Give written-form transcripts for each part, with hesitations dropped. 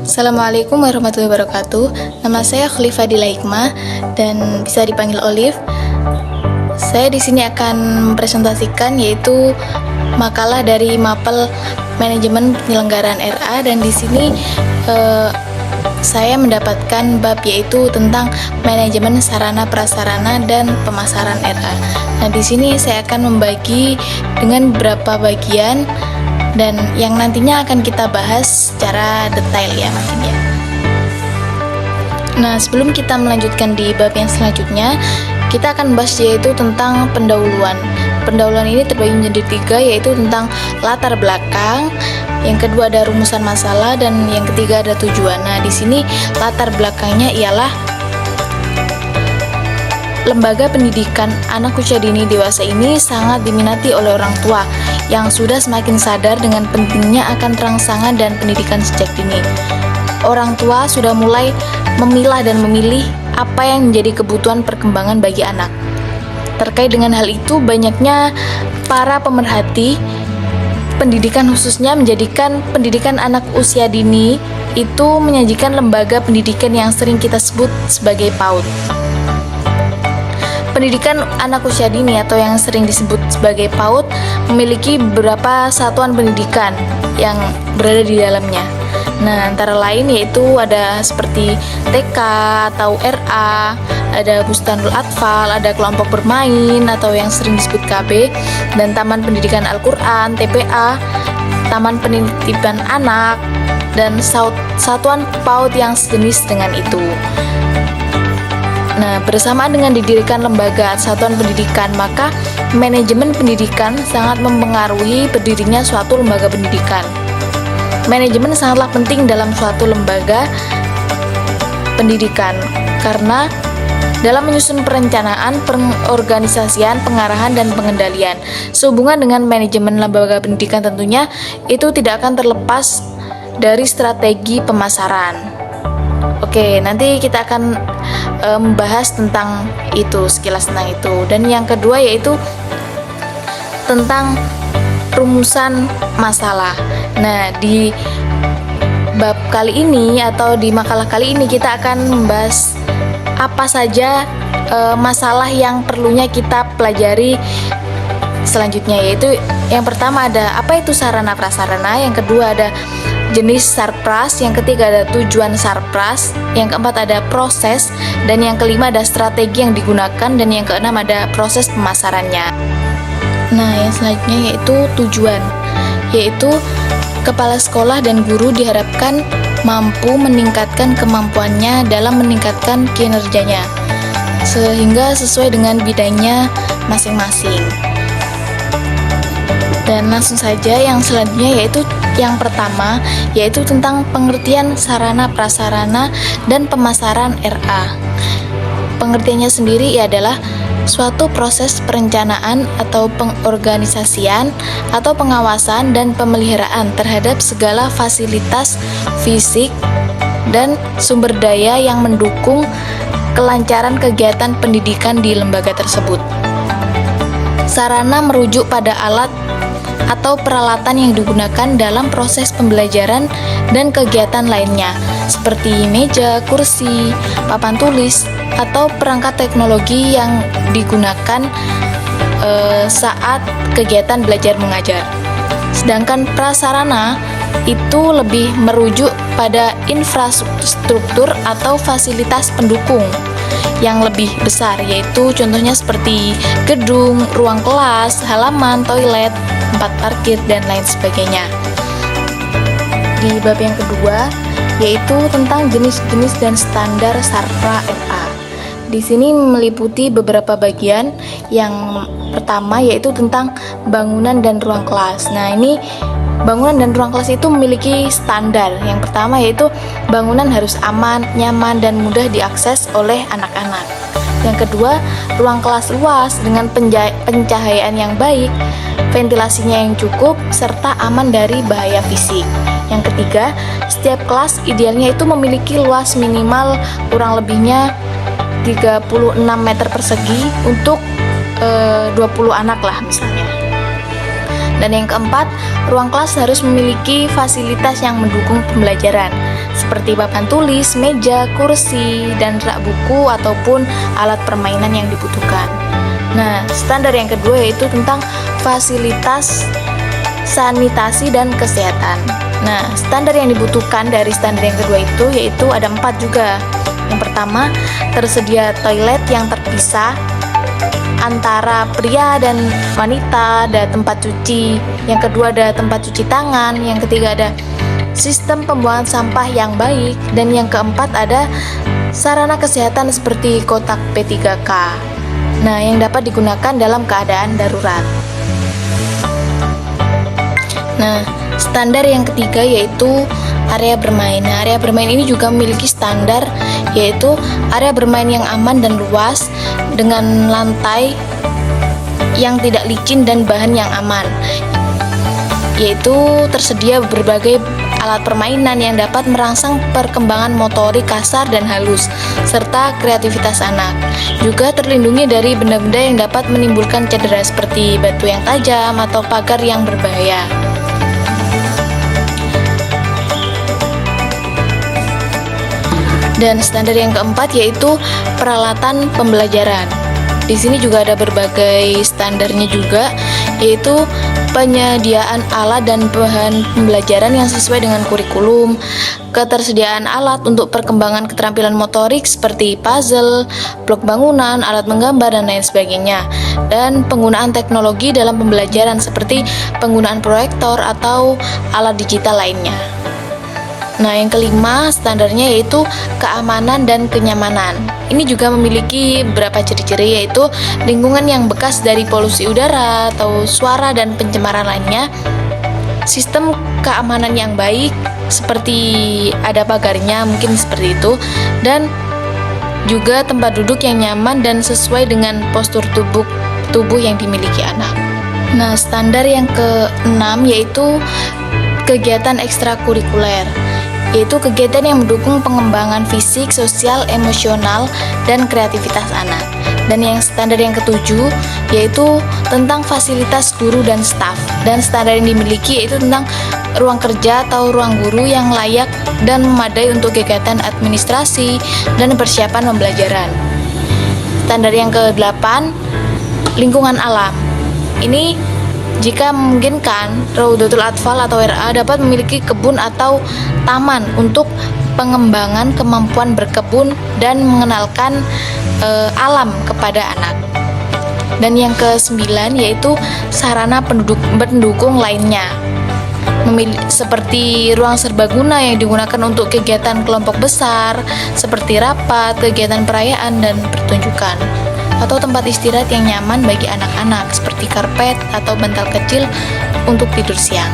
Assalamualaikum warahmatullahi wabarakatuh. Nama saya Khalifah Dila Hikmah dan bisa dipanggil Olive. Saya di sini akan mempresentasikan yaitu makalah dari Mapel Manajemen Penyelenggaraan RA, dan di sini saya mendapatkan bab yaitu tentang manajemen sarana prasarana dan pemasaran RA. Nah, di sini saya akan membagi dengan beberapa bagian dan yang nantinya akan kita bahas secara detail ya mungkin ya. Nah, sebelum kita melanjutkan di bab yang selanjutnya, kita akan bahas yaitu tentang pendahuluan. Pendahuluan ini terbagi menjadi 3, yaitu tentang latar belakang, yang kedua ada rumusan masalah, dan yang ketiga ada tujuan. Nah, di sini latar belakangnya ialah lembaga pendidikan anak usia dini dewasa ini sangat diminati oleh orang tua yang sudah semakin sadar dengan pentingnya akan rangsangan dan pendidikan sejak dini. Orang tua sudah mulai memilah dan memilih apa yang menjadi kebutuhan perkembangan bagi anak. Terkait dengan hal itu, banyaknya para pemerhati pendidikan khususnya menjadikan pendidikan anak usia dini itu menyajikan lembaga pendidikan yang sering kita sebut sebagai PAUD. Pendidikan anak usia dini atau yang sering disebut sebagai PAUD memiliki beberapa satuan pendidikan yang berada di dalamnya. Nah, antara lain yaitu ada seperti TK atau RA, ada Bustanul Atfal, ada kelompok bermain atau yang sering disebut KB, dan Taman Pendidikan Al-Quran, TPA, Taman Penitipan Anak, dan satuan PAUD yang sejenis dengan itu. Nah, bersamaan dengan didirikan lembaga satuan pendidikan, maka manajemen pendidikan sangat mempengaruhi berdirinya suatu lembaga pendidikan. Manajemen sangatlah penting dalam suatu lembaga pendidikan karena dalam menyusun perencanaan, pengorganisasian, pengarahan, dan pengendalian. Sehubungan dengan manajemen lembaga pendidikan tentunya itu tidak akan terlepas dari strategi pemasaran. Oke, nanti kita akan membahas tentang itu, sekilas tentang itu. Dan yang kedua yaitu tentang rumusan masalah. Nah, di bab kali ini atau di makalah kali ini kita akan membahas apa saja masalah yang perlunya kita pelajari selanjutnya, yaitu yang pertama ada apa itu sarana prasarana, yang kedua ada jenis sarpras, yang ketiga ada tujuan sarpras, yang keempat ada proses, dan yang kelima ada strategi yang digunakan, dan yang keenam ada proses pemasarannya. Nah, yang selanjutnya yaitu tujuan, yaitu kepala sekolah dan guru diharapkan mampu meningkatkan kemampuannya dalam meningkatkan kinerjanya sehingga sesuai dengan bidangnya masing-masing. Dan langsung saja yang selanjutnya yaitu yang pertama, yaitu tentang pengertian sarana prasarana dan pemasaran RA. Pengertiannya sendiri adalah suatu proses perencanaan atau pengorganisasian atau pengawasan dan pemeliharaan terhadap segala fasilitas fisik dan sumber daya yang mendukung kelancaran kegiatan pendidikan di lembaga tersebut. Sarana merujuk pada alat atau peralatan yang digunakan dalam proses pembelajaran dan kegiatan lainnya seperti meja, kursi, papan tulis, atau perangkat teknologi yang digunakan saat kegiatan belajar mengajar. Sedangkan prasarana itu lebih merujuk pada infrastruktur atau fasilitas pendukung yang lebih besar, yaitu contohnya seperti gedung, ruang kelas, halaman, toilet, tempat parkir, dan lain sebagainya. Di bab yang kedua yaitu tentang jenis-jenis dan standar sarpra RA. Di sini meliputi beberapa bagian. Yang pertama yaitu tentang bangunan dan ruang kelas. Nah, ini bangunan dan ruang kelas itu memiliki standar. Yang pertama yaitu bangunan harus aman, nyaman, dan mudah diakses oleh anak-anak. Yang kedua, ruang kelas luas dengan pencahayaan yang baik, ventilasinya yang cukup, serta aman dari bahaya fisik. Yang ketiga, setiap kelas idealnya itu memiliki luas minimal kurang lebihnya 36 meter persegi untuk 20 anak lah misalnya. Dan yang keempat, ruang kelas harus memiliki fasilitas yang mendukung pembelajaran, seperti papan tulis, meja, kursi, dan rak buku ataupun alat permainan yang dibutuhkan. Nah, standar yang kedua yaitu tentang fasilitas sanitasi dan kesehatan. Nah, standar yang dibutuhkan dari standar yang kedua itu yaitu ada 4 juga. Yang pertama, tersedia toilet yang terpisah antara pria dan wanita, ada tempat cuci. Yang kedua ada tempat cuci tangan. Yang ketiga ada sistem pembuangan sampah yang baik. Dan yang keempat ada sarana kesehatan seperti kotak P3K. Nah, yang dapat digunakan dalam keadaan darurat. Nah, standar yang ketiga yaitu area bermain. Nah, area bermain ini juga memiliki standar, yaitu area bermain yang aman dan luas dengan lantai yang tidak licin dan bahan yang aman, yaitu tersedia berbagai alat permainan yang dapat merangsang perkembangan motorik kasar dan halus serta kreativitas anak. Juga terlindungi dari benda-benda yang dapat menimbulkan cedera seperti batu yang tajam atau pagar yang berbahaya. Dan standar yang keempat yaitu peralatan pembelajaran. Di sini juga ada berbagai standarnya juga, yaitu penyediaan alat dan bahan pembelajaran yang sesuai dengan kurikulum, ketersediaan alat untuk perkembangan keterampilan motorik seperti puzzle, blok bangunan, alat menggambar, dan lain sebagainya, dan penggunaan teknologi dalam pembelajaran seperti penggunaan proyektor atau alat digital lainnya. Nah, yang kelima standarnya yaitu keamanan dan kenyamanan. Ini juga memiliki beberapa ciri-ciri, yaitu lingkungan yang bekas dari polusi udara atau suara dan pencemaran lainnya, sistem keamanan yang baik seperti ada pagarnya, mungkin seperti itu, dan juga tempat duduk yang nyaman dan sesuai dengan postur tubuh yang dimiliki anak. Nah, standar yang keenam yaitu kegiatan ekstrakurikuler, yaitu kegiatan yang mendukung pengembangan fisik, sosial, emosional, dan kreativitas anak. Dan yang standar yang ketujuh yaitu tentang fasilitas guru dan staf. Dan standar yang dimiliki yaitu tentang ruang kerja atau ruang guru yang layak dan memadai untuk kegiatan administrasi dan persiapan pembelajaran. Standar yang ke-8, lingkungan alam. Ini jika memungkinkan, Raudatul Atfal atau RA dapat memiliki kebun atau taman untuk pengembangan kemampuan berkebun dan mengenalkan alam kepada anak. Dan yang ke-9 yaitu sarana pendukung lainnya, seperti ruang serbaguna yang digunakan untuk kegiatan kelompok besar seperti rapat, kegiatan perayaan, dan pertunjukan, atau tempat istirahat yang nyaman bagi anak-anak seperti karpet atau bantal kecil untuk tidur siang.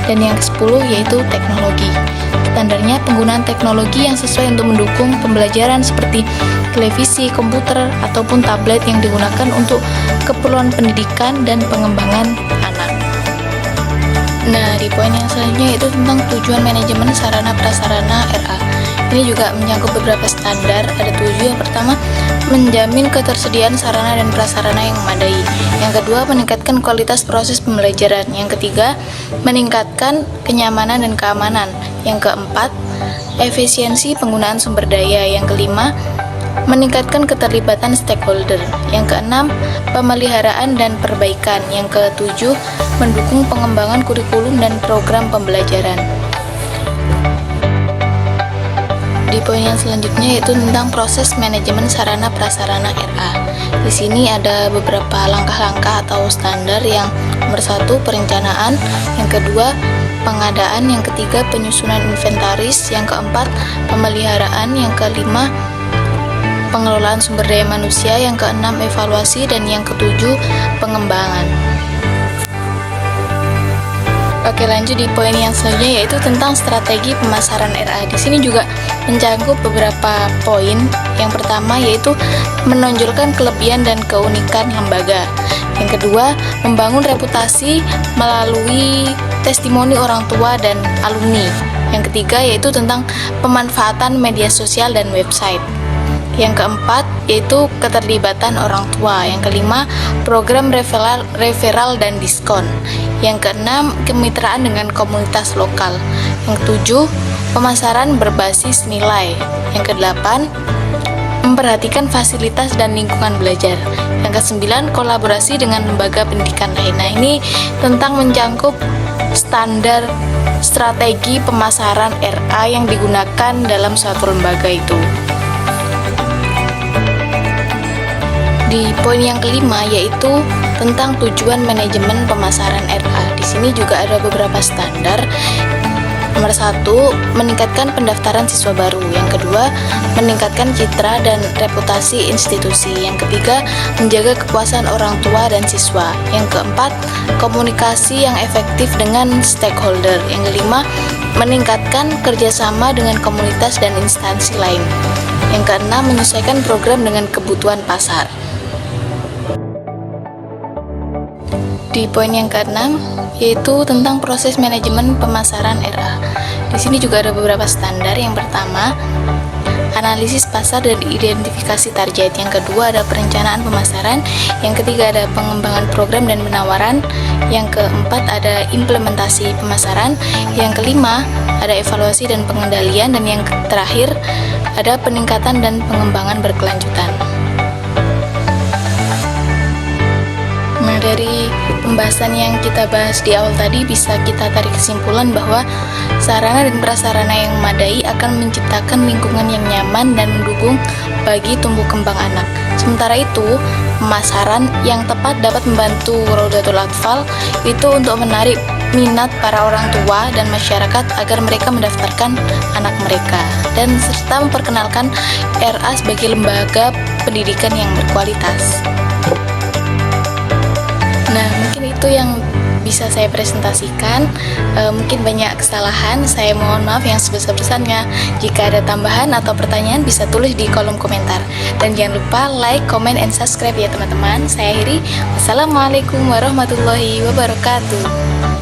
Dan yang ke-10 yaitu teknologi. Standarnya penggunaan teknologi yang sesuai untuk mendukung pembelajaran seperti televisi, komputer, ataupun tablet yang digunakan untuk keperluan pendidikan dan pengembangan anak. Nah, di poin yang selanjutnya yaitu tentang tujuan manajemen sarana prasarana RA. Ini juga menyangkut beberapa standar, ada 7. Yang pertama, menjamin ketersediaan sarana dan prasarana yang memadai. Yang kedua, meningkatkan kualitas proses pembelajaran. Yang ketiga, meningkatkan kenyamanan dan keamanan. Yang keempat, efisiensi penggunaan sumber daya. Yang kelima, meningkatkan keterlibatan stakeholder. Yang keenam, pemeliharaan dan perbaikan. Yang ketujuh, mendukung pengembangan kurikulum dan program pembelajaran. Di poin yang selanjutnya yaitu tentang proses manajemen sarana prasarana RA. Di sini ada beberapa langkah-langkah atau standar. Yang nomor 1, perencanaan. Yang kedua, pengadaan. Yang ketiga, penyusunan inventaris. Yang keempat, pemeliharaan. Yang kelima, pengelolaan sumber daya manusia. Yang keenam, evaluasi. Dan yang ketujuh, pengembangan. Oke, lanjut di poin yang selanjutnya yaitu tentang strategi pemasaran RA. Di sini juga mencakup beberapa poin. Yang pertama yaitu menonjolkan kelebihan dan keunikan lembaga. Yang kedua, membangun reputasi melalui testimoni orang tua dan alumni. Yang ketiga yaitu tentang pemanfaatan media sosial dan website. Yang keempat, yaitu keterlibatan orang tua. Yang kelima, program referral dan diskon. Yang keenam, kemitraan dengan komunitas lokal. Yang ketujuh, pemasaran berbasis nilai. Yang kedelapan, memperhatikan fasilitas dan lingkungan belajar. Yang kesembilan, kolaborasi dengan lembaga pendidikan lain. Nah, ini tentang mencakup standar strategi pemasaran RA yang digunakan dalam suatu lembaga itu. Di poin yang kelima, yaitu tentang tujuan manajemen pemasaran RA. Di sini juga ada beberapa standar. Nomor satu, meningkatkan pendaftaran siswa baru. Yang kedua, meningkatkan citra dan reputasi institusi. Yang ketiga, menjaga kepuasan orang tua dan siswa. Yang keempat, komunikasi yang efektif dengan stakeholder. Yang kelima, meningkatkan kerjasama dengan komunitas dan instansi lain. Yang keenam, menyesuaikan program dengan kebutuhan pasar. Di poin yang keenam, yaitu tentang proses manajemen pemasaran RA. Di sini juga ada beberapa standar. Yang pertama, analisis pasar dan identifikasi target. Yang kedua, ada perencanaan pemasaran. Yang ketiga, ada pengembangan program dan penawaran. Yang keempat, ada implementasi pemasaran. Yang kelima, ada evaluasi dan pengendalian. Dan yang terakhir, ada peningkatan dan pengembangan berkelanjutan. Nah, dari pembahasan yang kita bahas di awal tadi, bisa kita tarik kesimpulan bahwa sarana dan prasarana yang memadai akan menciptakan lingkungan yang nyaman dan mendukung bagi tumbuh kembang anak. Sementara itu, pemasaran yang tepat dapat membantu Raudatul Atfal itu untuk menarik minat para orang tua dan masyarakat agar mereka mendaftarkan anak mereka, dan serta memperkenalkan RA sebagai lembaga pendidikan yang berkualitas. Nah, mungkin itu yang bisa saya presentasikan. Mungkin banyak kesalahan, saya mohon maaf yang sebesar-besarnya. Jika ada tambahan atau pertanyaan, bisa tulis di kolom komentar. Dan jangan lupa like, comment, and subscribe ya teman-teman. Saya akhiri. Wassalamualaikum warahmatullahi wabarakatuh.